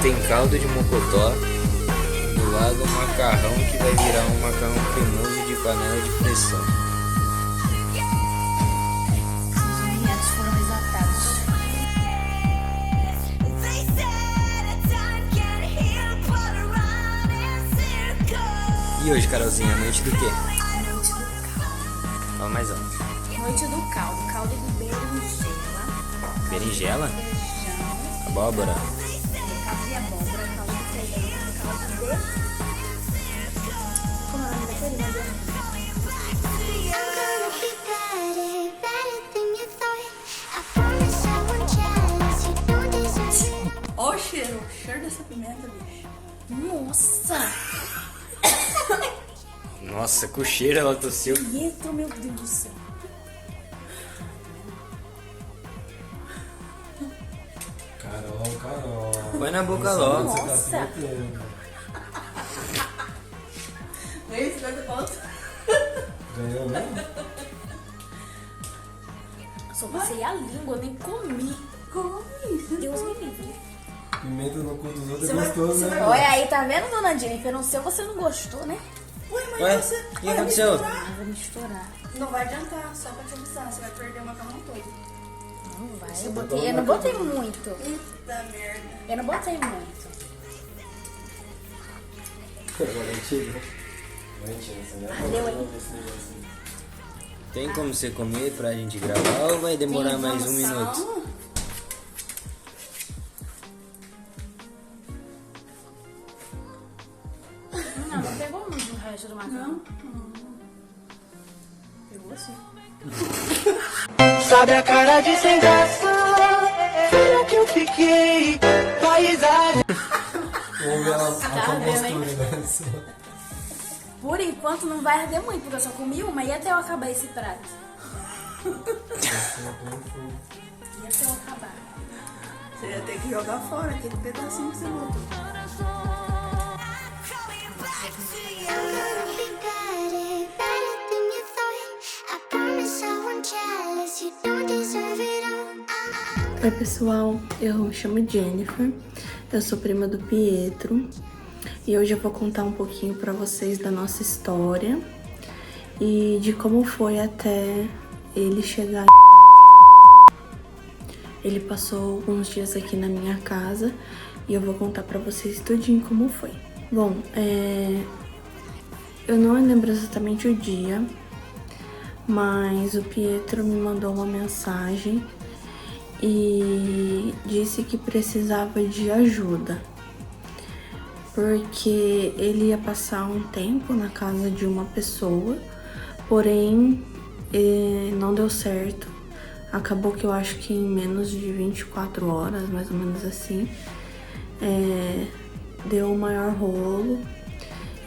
tem caldo de mocotó. Do lado um macarrão que vai virar um macarrão cremoso de panela de pressão. Os ingredientes foram exaltados. E hoje, Carolzinha, noite do quê? Noite do caldo. Fala mais alto. Noite do caldo. Caldo de berinjela. Berinjela? Feijão. Abóbora. Caldo de abóbora. Caldo de feijão. Caldo de... Como é o nome daquele, meu Deus? Ó o cheiro dessa pimenta, bicho. Nossa! Nossa, com cheiro ela tossiu. Pietro, meu Deus do céu. Carol. Põe na boca logo. Nossa! Nem 50 conto. Ganhou mesmo? Só passei a língua, nem comi. Come. Deus me livre. Pimenta no cu dos outros Você é vai- gostoso, você né? vai- Olha aí, tá vendo, dona Jennifer? No seu você não gostou, né? Ué, mas Ué, você o que vai aconteceu? misturar. Eu vou misturar. Não vai adiantar, só pra te avisar. Você vai perder o macarrão todo. Não vai. Eu não botei muito. Puta merda. Eu não botei muito. Valentina. Valentina, você já Valeu aí. Tem como você comer pra gente gravar ou vai demorar Tem mais um informação? minuto? Não pegou muito o resto do macarrão. Pegou assim. Sabe a cara de sem graça? Será que eu fiquei? Paisagem. Vamos ver a Tá compostura vendo, hein? dessa. Por enquanto não vai arder muito, porque eu só comi uma e até eu acabar esse prato. E até eu acabar. Você ia ter que jogar fora aquele pedacinho que você botou. Oi pessoal, eu me chamo Jennifer, eu sou prima do Pietro e hoje eu vou contar um pouquinho pra vocês da nossa história e de como foi até ele chegar. Ele passou alguns dias aqui na minha casa e eu vou contar pra vocês tudinho como foi. Bom, eu não lembro exatamente o dia, mas o Pietro me mandou uma mensagem e disse que precisava de ajuda, porque ele ia passar um tempo na casa de uma pessoa, porém não deu certo. Acabou que eu acho que em menos de 24 horas, mais ou menos assim, deu um maior rolo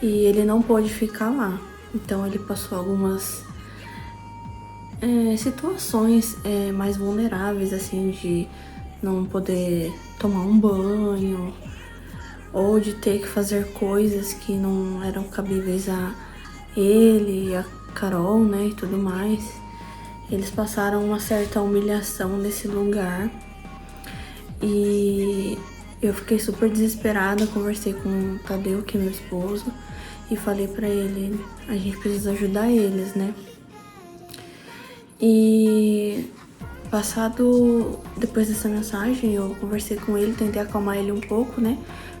e ele não pôde ficar lá. Então ele passou algumas situações mais vulneráveis, assim, de não poder tomar um banho ou de ter que fazer coisas que não eram cabíveis a ele e a Carol, né, e tudo mais. Eles passaram uma certa humilhação nesse lugar e eu fiquei super desesperada. Conversei com o Tadeu, que é meu esposo, e falei pra ele, a gente precisa ajudar eles, né? E depois dessa mensagem, eu conversei com ele, tentei acalmar ele um pouco, né?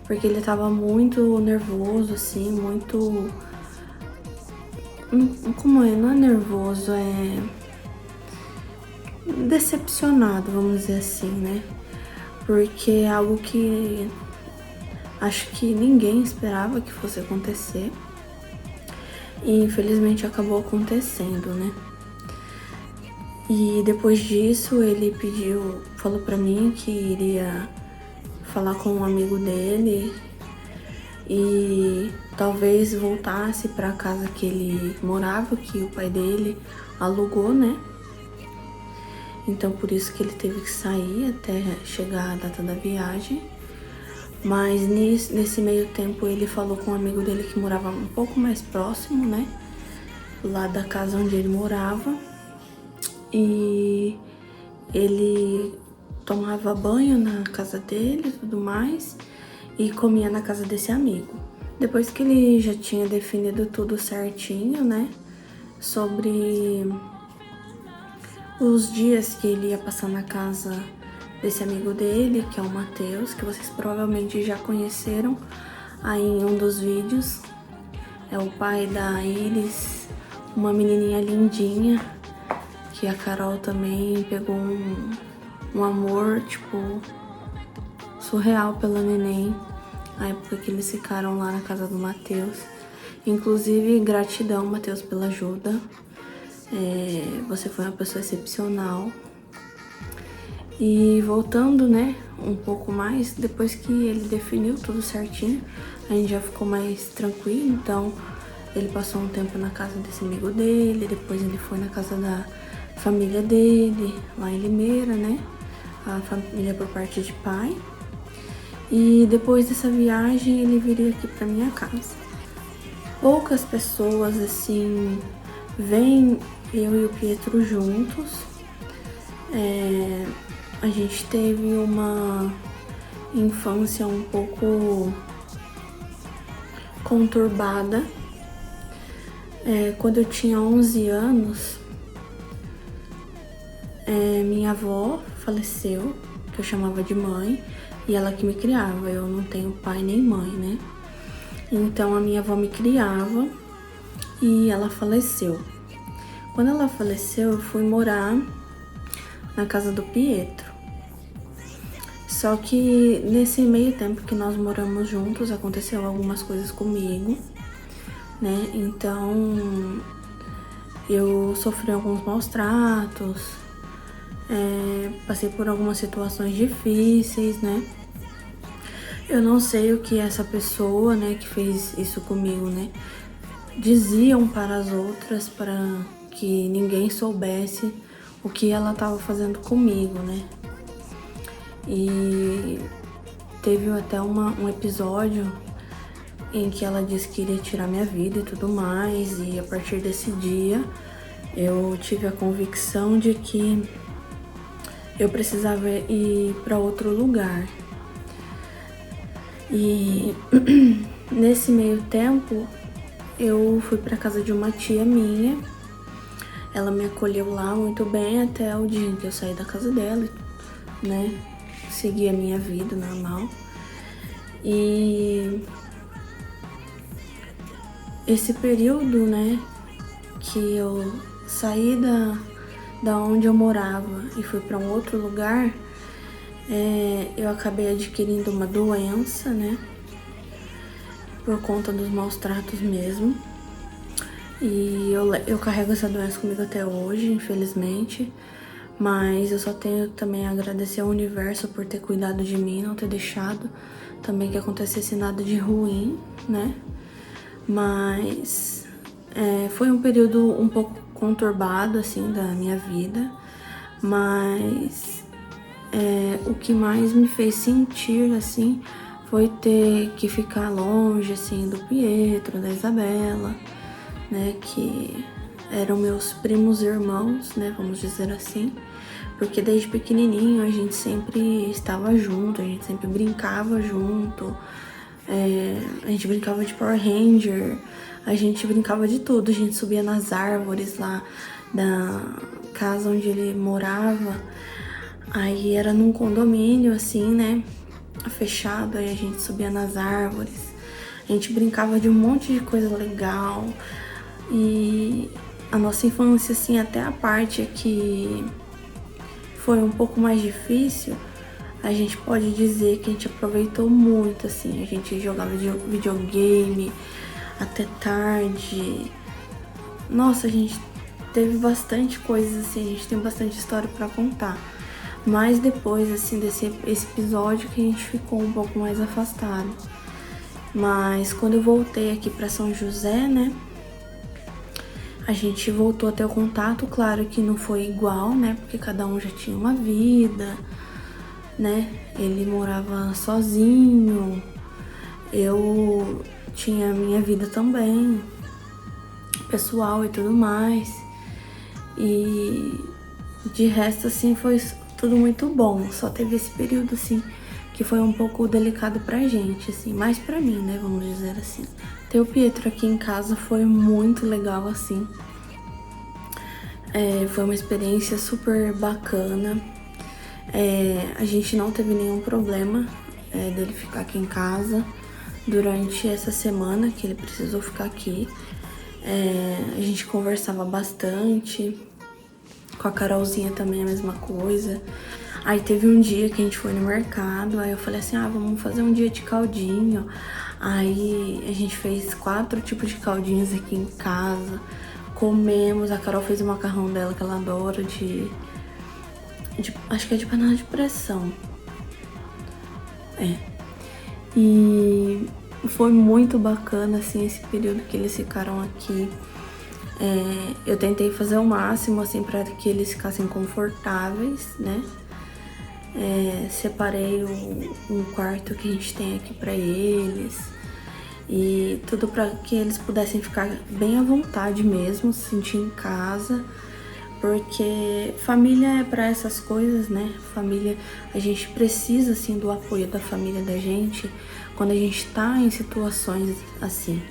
Porque ele tava muito nervoso, assim, muito... Como é? Não é nervoso, é... decepcionado, vamos dizer assim, né? Porque é algo que acho que ninguém esperava que fosse acontecer. E infelizmente acabou acontecendo, né? E depois disso ele falou pra mim que iria falar com um amigo dele e talvez voltasse pra casa que ele morava, que o pai dele alugou, né? Então por isso que ele teve que sair até chegar a data da viagem. Mas nesse meio tempo ele falou com um amigo dele que morava um pouco mais próximo, né? Lá da casa onde ele morava. E ele tomava banho na casa dele e tudo mais. e comia na casa desse amigo. Depois que ele já tinha definido tudo certinho, né, sobre os dias que ele ia passar na casa desse amigo dele, que é o Matheus, que vocês provavelmente já conheceram aí em um dos vídeos. É o pai da Iris, uma menininha lindinha, que a Carol também pegou um amor, tipo, surreal pela neném, a época que eles ficaram lá na casa do Matheus. Inclusive, gratidão, Matheus, pela ajuda. Você foi uma pessoa excepcional. E voltando, né, um pouco mais, depois que ele definiu tudo certinho, a gente já ficou mais tranquilo. Então, ele passou um tempo na casa desse amigo dele, depois ele foi na casa da família dele, lá em Limeira, né, a família por parte de pai. E depois dessa viagem, ele viria aqui pra minha casa. Poucas pessoas, assim, veem eu e o Pietro juntos. A gente teve uma infância um pouco conturbada. Quando eu tinha 11 anos, minha avó faleceu, que eu chamava de mãe, e ela que me criava. Eu não tenho pai nem mãe, né? Então a minha avó me criava e ela faleceu. Quando ela faleceu, eu fui morar na casa do Pietro. Só que nesse meio tempo que nós moramos juntos, aconteceu algumas coisas comigo, né? Então eu sofri alguns maus tratos, passei por algumas situações difíceis, né? Eu não sei o que essa pessoa, né, que fez isso comigo, né, diziam para as outras, para que ninguém soubesse o que ela estava fazendo comigo, né? E teve até um episódio em que ela disse que iria tirar minha vida e tudo mais, e a partir desse dia eu tive a convicção de que eu precisava ir para outro lugar. E nesse meio tempo eu fui para casa de uma tia minha. Ela me acolheu lá muito bem até o dia em que eu saí da casa dela, né? Segui a minha vida normal. E esse período, né, que eu saí da onde eu morava e fui para um outro lugar, eu acabei adquirindo uma doença, né, por conta dos maus tratos mesmo. E eu carrego essa doença comigo até hoje, infelizmente. Mas eu só tenho também a agradecer ao universo por ter cuidado de mim, não ter deixado também que acontecesse nada de ruim, né? Mas foi um período um pouco conturbado, assim, da minha vida. Mas o que mais me fez sentir, assim, foi ter que ficar longe, assim, do Pietro, da Isabela, né? Que eram meus primos irmãos, né? Vamos dizer assim. Porque desde pequenininho a gente sempre estava junto, a gente sempre brincava junto. A gente brincava de Power Ranger, a gente brincava de tudo. A gente subia nas árvores lá da casa onde ele morava. Aí era num condomínio, assim, né? Fechado, aí a gente subia nas árvores. A gente brincava de um monte de coisa legal. E a nossa infância, assim, até a parte que foi um pouco mais difícil, a gente pode dizer que a gente aproveitou muito, assim. A gente jogava videogame até tarde. Nossa, a gente teve bastante coisas, assim, a gente tem bastante história pra contar. Mas depois, assim, desse episódio que a gente ficou um pouco mais afastado. Mas quando eu voltei aqui pra São José, né, a gente voltou a ter o contato. Claro que não foi igual, né, porque cada um já tinha uma vida, né. Ele morava sozinho, eu tinha a minha vida também, pessoal e tudo mais. E de resto, assim, foi tudo muito bom. Só teve esse período, assim, que foi um pouco delicado pra gente, assim, mais pra mim, né, vamos dizer assim. Ter o Pietro aqui em casa foi muito legal, assim. Foi uma experiência super bacana. A gente não teve nenhum problema dele ficar aqui em casa durante essa semana que ele precisou ficar aqui. A gente conversava bastante, com a Carolzinha também a mesma coisa. Aí teve um dia que a gente foi no mercado, aí eu falei assim, vamos fazer um dia de caldinho. Aí a gente fez 4 tipos de caldinhos aqui em casa, comemos, a Carol fez o macarrão dela que ela adora acho que é de panela de pressão. E foi muito bacana, assim, esse período que eles ficaram aqui. Eu tentei fazer o máximo, assim, para que eles ficassem confortáveis, né? Separei um quarto que a gente tem aqui para eles. E tudo para que eles pudessem ficar bem à vontade mesmo, se sentir em casa. Porque família é para essas coisas, né? Família, a gente precisa, assim, do apoio da família da gente quando a gente tá em situações assim.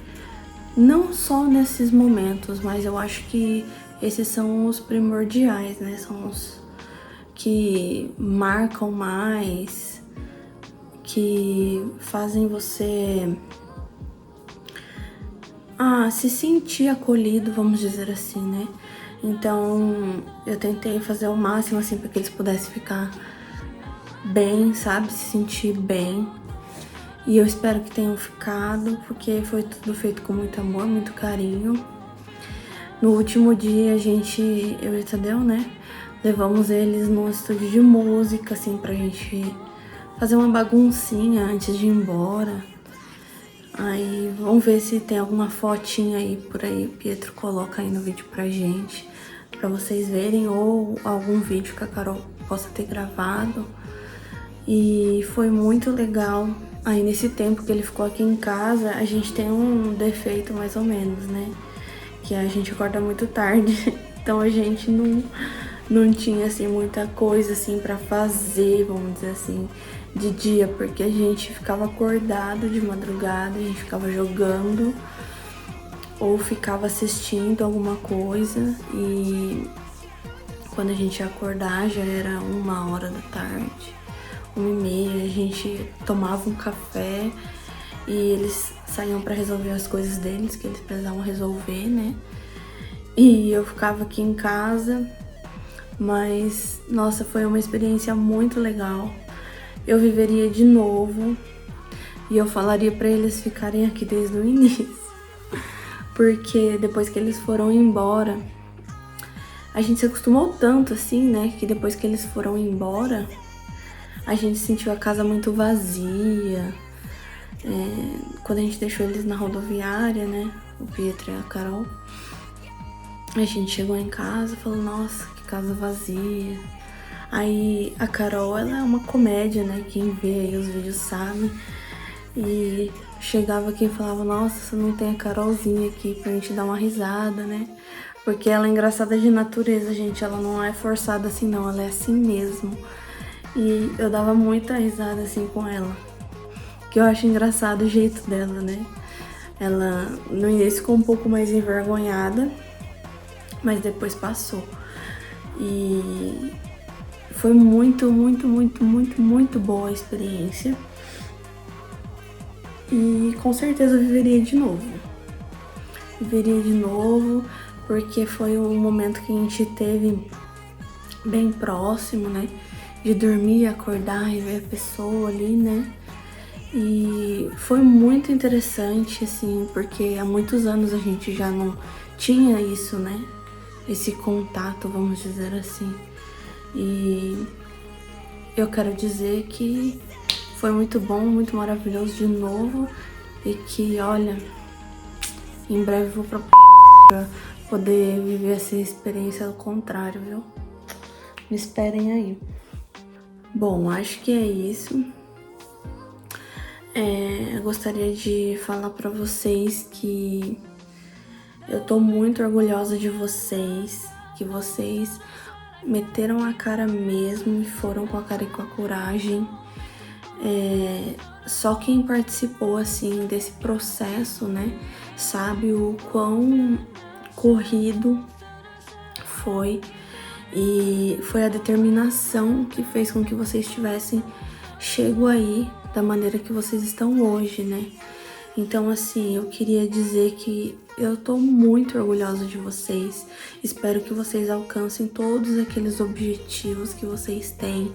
Não só nesses momentos, mas eu acho que esses são os primordiais, né? São os que marcam mais, que fazem você se sentir acolhido, vamos dizer assim, né? Então, eu tentei fazer o máximo, assim, para que eles pudessem ficar bem, sabe? Se sentir bem. E eu espero que tenham ficado, porque foi tudo feito com muito amor, muito carinho. No último dia, eu e o Tadeu, né? Levamos eles num estúdio de música, assim, pra gente fazer uma baguncinha antes de ir embora. Aí, vamos ver se tem alguma fotinha aí por aí, o Pietro coloca aí no vídeo pra gente, pra vocês verem, ou algum vídeo que a Carol possa ter gravado. E foi muito legal. Aí, nesse tempo que ele ficou aqui em casa, a gente tem um defeito mais ou menos, né? Que a gente acorda muito tarde, então a gente não tinha, assim, muita coisa, assim, pra fazer, vamos dizer assim, de dia, porque a gente ficava acordado de madrugada, a gente ficava jogando ou ficava assistindo alguma coisa, e quando a gente ia acordar já era 1h da tarde, 1h30, a gente tomava um café e eles saíam pra resolver as coisas deles, que eles precisavam resolver, né? E eu ficava aqui em casa, mas, nossa, foi uma experiência muito legal. Eu viveria de novo e eu falaria pra eles ficarem aqui desde o início. Porque depois que eles foram embora, a gente se acostumou tanto assim, né? Que depois que eles foram embora, a gente sentiu a casa muito vazia. Quando a gente deixou eles na rodoviária, né? O Pietro e a Carol. A gente chegou em casa e falou, nossa, que casa vazia. Aí a Carol, ela é uma comédia, né? Quem vê aí os vídeos sabe. E chegava aqui e falava, nossa, você não tem a Carolzinha aqui pra gente dar uma risada, né? Porque ela é engraçada de natureza, gente. Ela não é forçada assim, não. Ela é assim mesmo. E eu dava muita risada assim com ela. Que eu acho engraçado o jeito dela, né? Ela no início ficou um pouco mais envergonhada, mas depois passou. E foi muito, muito, muito, muito, muito boa a experiência. E com certeza eu viveria de novo. Viveria de novo, porque foi um momento que a gente teve bem próximo, né? De dormir, acordar e ver a pessoa ali, né? E foi muito interessante, assim, porque há muitos anos a gente já não tinha isso, né? Esse contato, vamos dizer assim. E eu quero dizer que foi muito bom, muito maravilhoso de novo. E que, olha, em breve eu vou pra poder viver essa experiência ao contrário, viu? Me esperem aí. Bom, acho que é isso. Eu gostaria de falar pra vocês que eu tô muito orgulhosa de vocês, que vocês meteram a cara mesmo e foram com a cara e com a coragem. Só quem participou, assim, desse processo, né, sabe o quão corrido foi. E foi a determinação que fez com que vocês tivessem chego aí da maneira que vocês estão hoje, né? Então, assim, eu queria dizer que eu tô muito orgulhosa de vocês. Espero que vocês alcancem todos aqueles objetivos que vocês têm,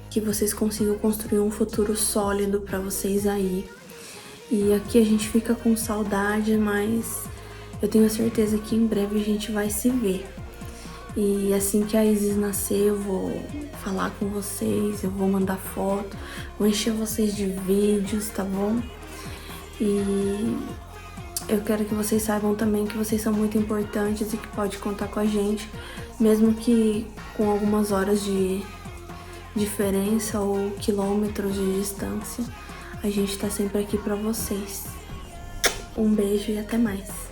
que vocês consigam construir um futuro sólido pra vocês aí. E aqui a gente fica com saudade, mas eu tenho certeza que em breve a gente vai se ver. E assim que a Isis nascer, eu vou falar com vocês, eu vou mandar foto, vou encher vocês de vídeos, tá bom? E eu quero que vocês saibam também que vocês são muito importantes e que pode contar com a gente, mesmo que com algumas horas de diferença ou quilômetros de distância, a gente tá sempre aqui pra vocês. Um beijo e até mais.